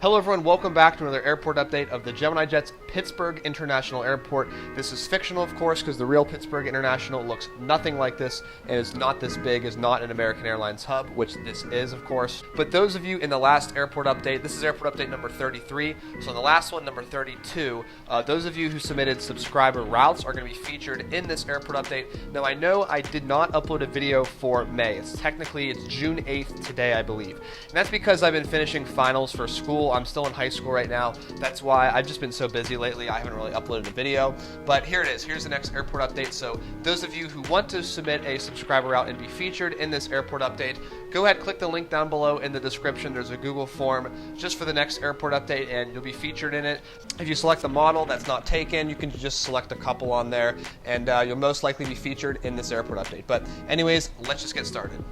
Hello everyone, welcome back to another airport update of the Gemini Jets Pittsburgh International Airport. This is fictional, of course, because the real Pittsburgh International looks nothing like this and is not this big, is not an American Airlines hub, which this is, of course. But those of you in the last airport update, this is airport update number 33, so in the last one, number 32, those of you who submitted subscriber routes are going to be featured in this airport update. Now, I know I did not upload a video for May. It's June 8th today, I believe. And that's because I've been finishing finals for school. I'm still in high school right now. That's why I've just been so busy lately. I haven't really uploaded a video. But here it is. Here's the next airport update. So those of you who want to submit a subscriber route and be featured in this airport update, go ahead, click the link down below in the description. There's a Google form just for the next airport update, and you'll be featured in it. If you select the model that's not taken, you can just select a couple on there, and you'll most likely be featured in this airport update. But anyways, let's just get started.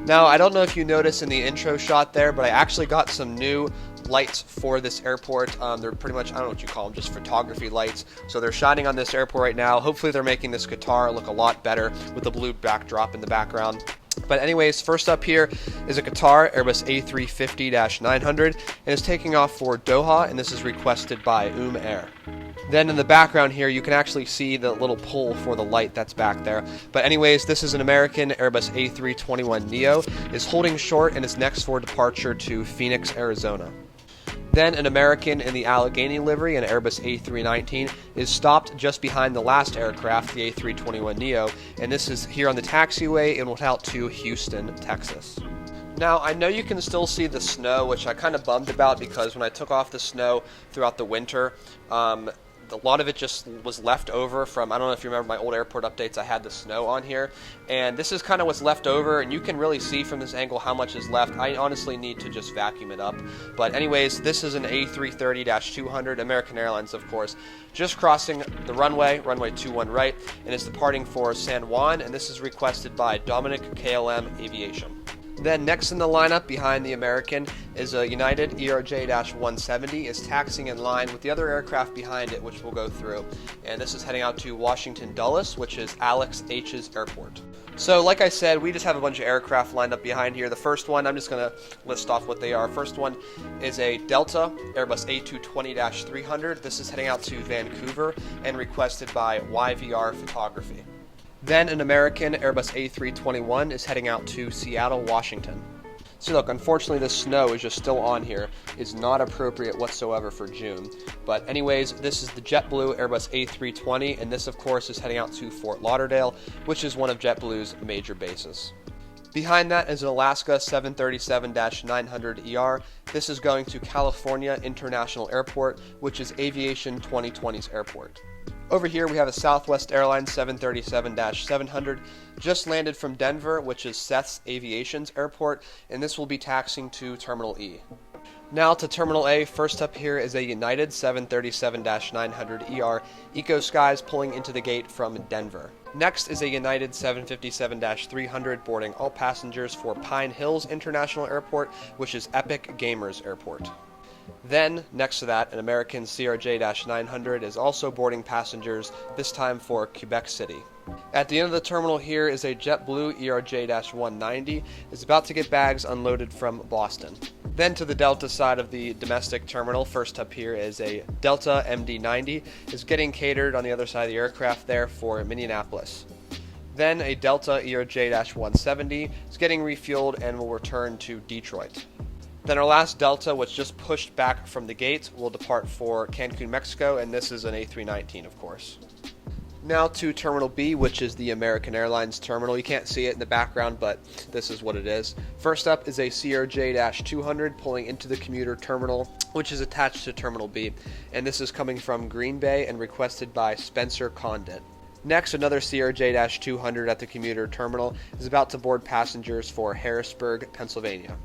Now, I don't know if you noticed in the intro shot there, but I actually got some new lights for this airport. They're pretty much, I don't know what you call them, just photography lights. So they're shining on this airport right now. Hopefully they're making this Qatar look a lot better with the blue backdrop in the background. But anyways, first up here is a Qatar Airbus A350-900, and it's taking off for Doha, and this is requested by Air. Then in the background here, you can actually see the little pole for the light that's back there. But anyways, this is an American Airbus A321neo, is holding short and is next for departure to Phoenix, Arizona. Then an American in the Allegheny livery, an Airbus A319, is stopped just behind the last aircraft, the A321neo, and this is here on the taxiway and will head out to Houston, Texas. Now, I know you can still see the snow, which I kind of bummed about because when I took off the snow throughout the winter, a lot of it just was left over from, I don't know if you remember my old airport updates, I had the snow on here, and this is kind of what's left over, and you can really see from this angle how much is left. I honestly need to just vacuum it up. But anyways, this is an A330-200, American Airlines, of course, just crossing the runway 21 right, and is departing for San Juan, and this is requested by Dominic KLM Aviation. Then next in the lineup behind the American is a United ERJ-170, is taxiing in line with the other aircraft behind it, which we'll go through. And this is heading out to Washington Dulles, which is Alex H's airport. So like I said, we just have a bunch of aircraft lined up behind here. The first one, I'm just going to list off what they are. First one is a Delta Airbus A220-300. This is heading out to Vancouver and requested by YVR Photography. Then an American Airbus A321 is heading out to Seattle, Washington. So look, unfortunately the snow is just still on here. It's not appropriate whatsoever for June. But anyways, this is the JetBlue Airbus A320, and this of course is heading out to Fort Lauderdale, which is one of JetBlue's major bases. Behind that is an Alaska 737-900ER. This is going to California International Airport, which is Aviation 2020's airport. Over here we have a Southwest Airlines 737-700, just landed from Denver, which is Seth's Aviation's airport, and this will be taxiing to Terminal E. Now to Terminal A, first up here is a United 737-900ER EcoSkies pulling into the gate from Denver. Next is a United 757-300 boarding all passengers for Pine Hills International Airport, which is Epic Gamers Airport. Then, next to that, an American CRJ-900 is also boarding passengers, this time for Quebec City. At the end of the terminal here is a JetBlue ERJ-190, is about to get bags unloaded from Boston. Then to the Delta side of the domestic terminal, first up here is a Delta MD-90, is getting catered on the other side of the aircraft there for Minneapolis. Then a Delta ERJ-170 is getting refueled and will return to Detroit. Then our last Delta, which just pushed back from the gate, will depart for Cancun, Mexico, and this is an A319, of course. Now to Terminal B, which is the American Airlines terminal. You can't see it in the background, but this is what it is. First up is a CRJ-200 pulling into the commuter terminal, which is attached to Terminal B, and this is coming from Green Bay and requested by Spencer Condit. Next, another CRJ-200 at the commuter terminal is about to board passengers for Harrisburg, Pennsylvania.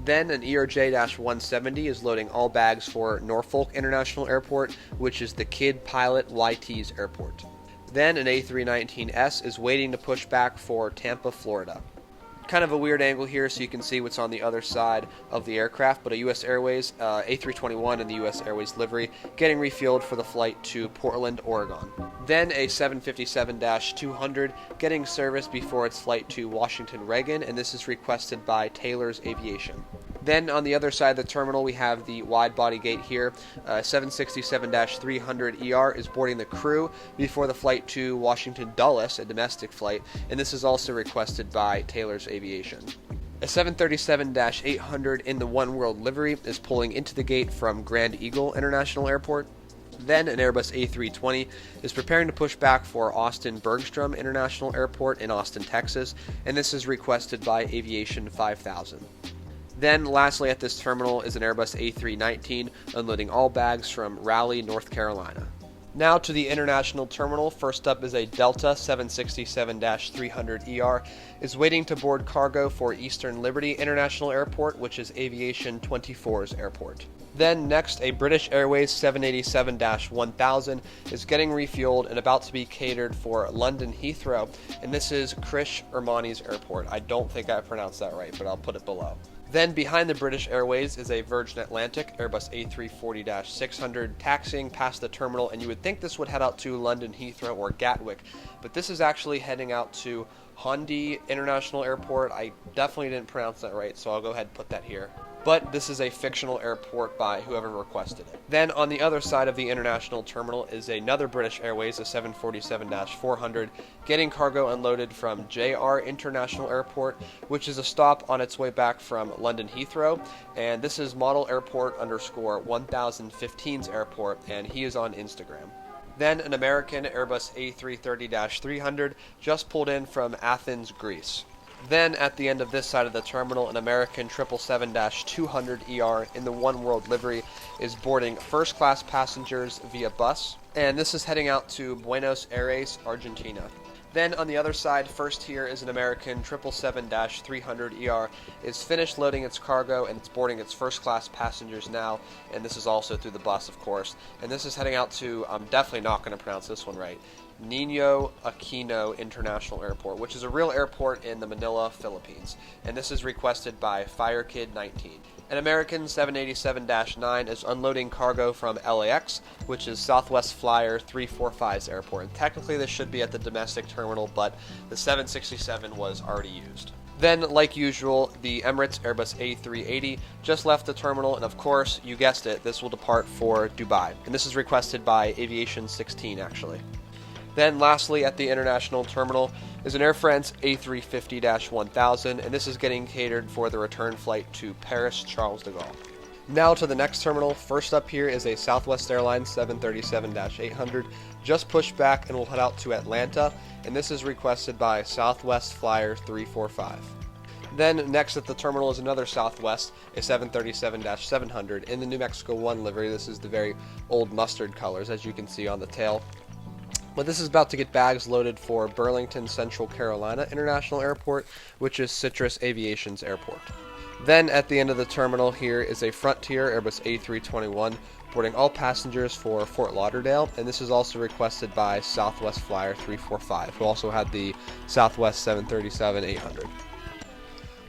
Then an ERJ-170 is loading all bags for Norfolk International Airport, which is the Kidd Pilot YT's airport. Then an A319S is waiting to push back for Tampa, Florida. kind of a weird angle here so you can see what's on the other side of the aircraft, but a U.S. Airways A321 in the U.S. Airways livery getting refueled for the flight to Portland, Oregon. Then a 757-200 getting service before its flight to Washington Reagan, and this is requested by Taylor's Aviation. Then on the other side of the terminal, we have the wide-body gate here. 767-300ER is boarding the crew before the flight to Washington Dulles, a domestic flight, and this is also requested by Taylor's Aviation. A 737-800 in the One World livery is pulling into the gate from Grand Eagle International Airport. Then an Airbus A320 is preparing to push back for Austin Bergstrom International Airport in Austin, Texas, and this is requested by Aviation 5000. Then, lastly at this terminal is an Airbus A319 unloading all bags from Raleigh, North Carolina. Now to the international terminal. First up is a Delta 767-300ER is waiting to board cargo for Eastern Liberty International Airport, which is Aviation 24's airport. Then next, a British Airways 787-1000 is getting refueled and about to be catered for London Heathrow, and this is Krish Ermani's airport. I don't think I pronounced that right, but I'll put it below. Then behind the British Airways is a Virgin Atlantic Airbus A340-600 taxiing past the terminal, and you would think this would head out to London Heathrow or Gatwick, but this is actually heading out to Hondi International Airport. I definitely didn't pronounce that right, so I'll go ahead and put that here. But this is a fictional airport by whoever requested it. Then on the other side of the international terminal is another British Airways, a 747-400, getting cargo unloaded from JR International Airport, which is a stop on its way back from London Heathrow. And this is model airport _ 1015's airport, and he is on Instagram. Then an American Airbus A330-300 just pulled in from Athens, Greece. Then, at the end of this side of the terminal, an American 777-200ER in the One World livery is boarding first-class passengers via bus, and this is heading out to Buenos Aires, Argentina. Then, on the other side, first here is an American 777-300ER is finished loading its cargo, and it's boarding its first-class passengers now, and this is also through the bus, of course. And this is heading out to, I'm definitely not going to pronounce this one right, Nino Aquino International Airport, which is a real airport in the Manila, Philippines. And this is requested by FireKid19. An American 787-9 is unloading cargo from LAX, which is Southwest Flyer 345's airport. And technically this should be at the domestic terminal, but the 767 was already used. Then, like usual, the Emirates Airbus A380 just left the terminal, and of course, you guessed it, this will depart for Dubai. And this is requested by Aviation 16, actually. Then lastly at the international terminal is an Air France A350-1000, and this is getting catered for the return flight to Paris Charles de Gaulle. Now to the next terminal. First up here is a Southwest Airlines 737-800 just pushed back and will head out to Atlanta, and this is requested by Southwest Flyer 345. Then next at the terminal is another Southwest, a 737-700 in the New Mexico 1 livery. This is the very old mustard colors, as you can see on the tail. But this is about to get bags loaded for Burlington Central Carolina International Airport, which is Citrus Aviation's airport. Then at the end of the terminal here is a Frontier Airbus A321 boarding all passengers for Fort Lauderdale, and this is also requested by Southwest Flyer 345, who also had the Southwest 737-800.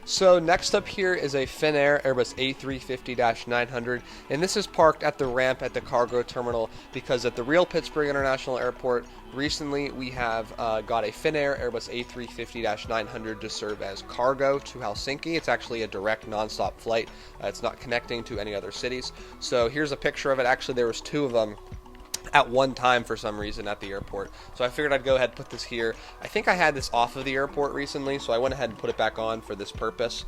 So next up here is a Finnair Airbus A350-900, and this is parked at the ramp at the cargo terminal because at the real Pittsburgh International Airport recently we have got a Finnair Airbus A350-900 to serve as cargo to Helsinki. It's actually a direct non-stop flight. It's not connecting to any other cities. So here's a picture of it. Actually, there was two of them at one time for some reason at the airport. So I figured I'd go ahead and put this here. I think I had this off of the airport recently, so I went ahead and put it back on for this purpose.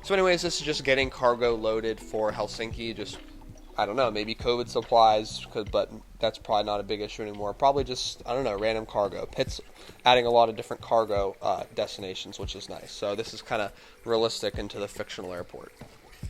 So anyways, this is just getting cargo loaded for Helsinki. Just, I don't know, maybe COVID supplies, but that's probably not a big issue anymore. Probably just, I don't know, random cargo. Pitt's adding a lot of different cargo destinations, which is nice. So this is kind of realistic into the fictional airport.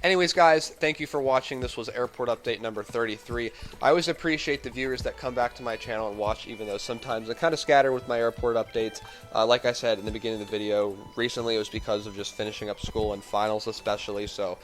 Anyways, guys, thank you for watching. This was Airport Update number 33. I always appreciate the viewers that come back to my channel and watch, even though sometimes I kind of scatter with my airport updates. Like I said in the beginning of the video, recently it was because of just finishing up school and finals especially, so,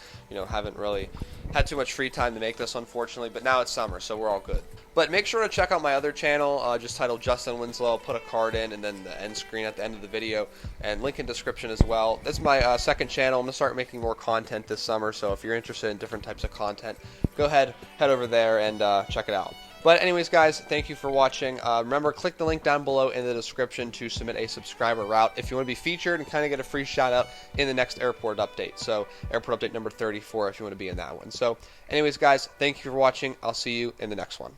haven't really had too much free time to make this, unfortunately, but now it's summer, so we're all good. But make sure to check out my other channel, just titled Justin Winslow. I'll put a card in and then the end screen at the end of the video, and link in description as well. That's my second channel. I'm going to start making more content this summer, so if you're interested in different types of content, go ahead, head over there and check it out. But anyways, guys, thank you for watching. Remember, click the link down below in the description to submit a subscriber route if you want to be featured and kind of get a free shout out in the next airport update. So airport update number 34 if you want to be in that one. So anyways, guys, thank you for watching. I'll see you in the next one.